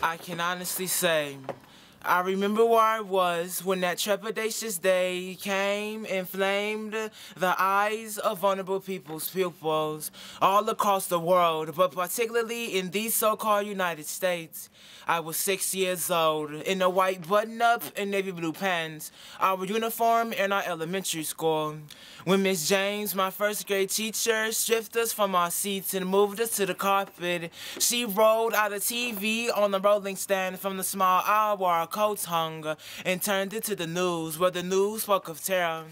I can honestly say, I remember where I was when that trepidatious day came and flamed the eyes of vulnerable people's pupils all across the world, but particularly in these so-called United States. I was 6 years old, in a white button-up and navy blue pants, our uniform in our elementary school. When Miss James, my first grade teacher, stripped us from our seats and moved us to the carpet, she rolled out a TV on the rolling stand from the small aisle where our coats hung and turned it to the news, where the news spoke of terror.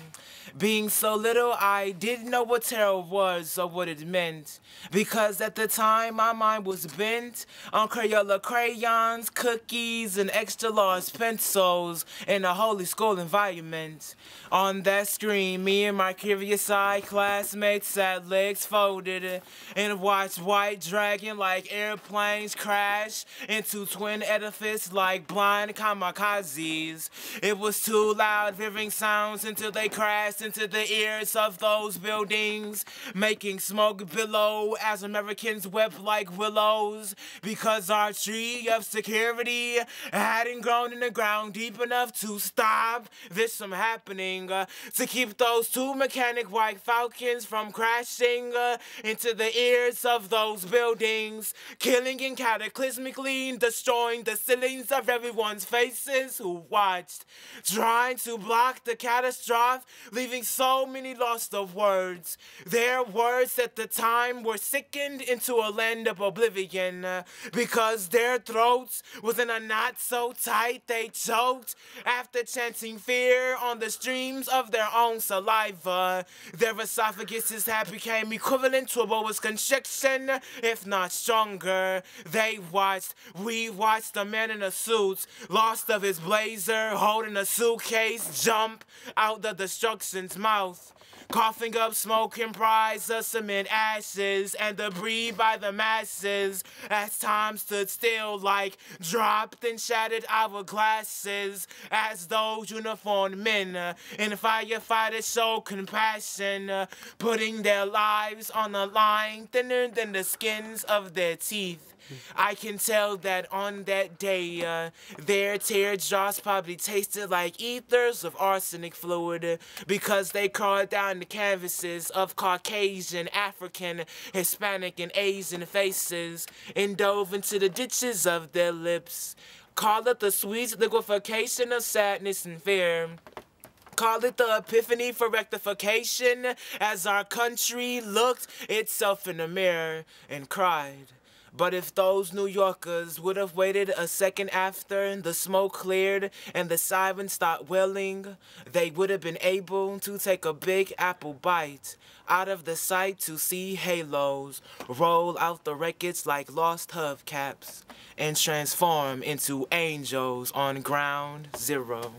Being so little, I didn't know what terror was or what it meant, because at the time my mind was bent on Crayola crayons, cookies, and extra large pencils in a holy school environment. On that screen, me and my curious-eyed classmates sat legs folded and watched white dragon like airplanes crash into twin edifices like blind kamikazes. It was too loud, hearing sounds until they crashed into the ears of those buildings, making smoke billow as Americans wept like willows, because our tree of security hadn't grown in the ground deep enough to stop this from happening, to keep those two mechanic white falcons from crashing into the ears of those buildings, killing and cataclysmically destroying the ceilings of everyone's faces who watched, trying to block the catastrophe, leaving so many lost of words. Their words at the time were sickened into a land of oblivion, because their throats was in a knot so tight they choked after chanting fear on the streams of their own saliva. Their esophaguses had become equivalent to a boa constriction, if not stronger. We watched a man in a suit, lost of his blazer, holding a suitcase, jump out the destruction's mouth, coughing up smoke comprised of cement ashes and debris by the masses, as time stood still like dropped and shattered hourglasses, as those uniformed men and firefighters showed compassion, putting their lives on the line thinner than the skins of their teeth. I can tell that on that day, their teardrops probably tasted like ethers of arsenic fluid, because they crawled down the canvases of Caucasian, African, Hispanic, and Asian faces and dove into the ditches of their lips. Call it the sweet liquefaction of sadness and fear. Call it the epiphany for rectification, as our country looked itself in the mirror and cried. But if those New Yorkers would have waited a second after the smoke cleared and the sirens stopped wailing, they would have been able to take a big apple bite out of the sight to see halos roll out the wreckage like lost hubcaps and transform into angels on ground zero.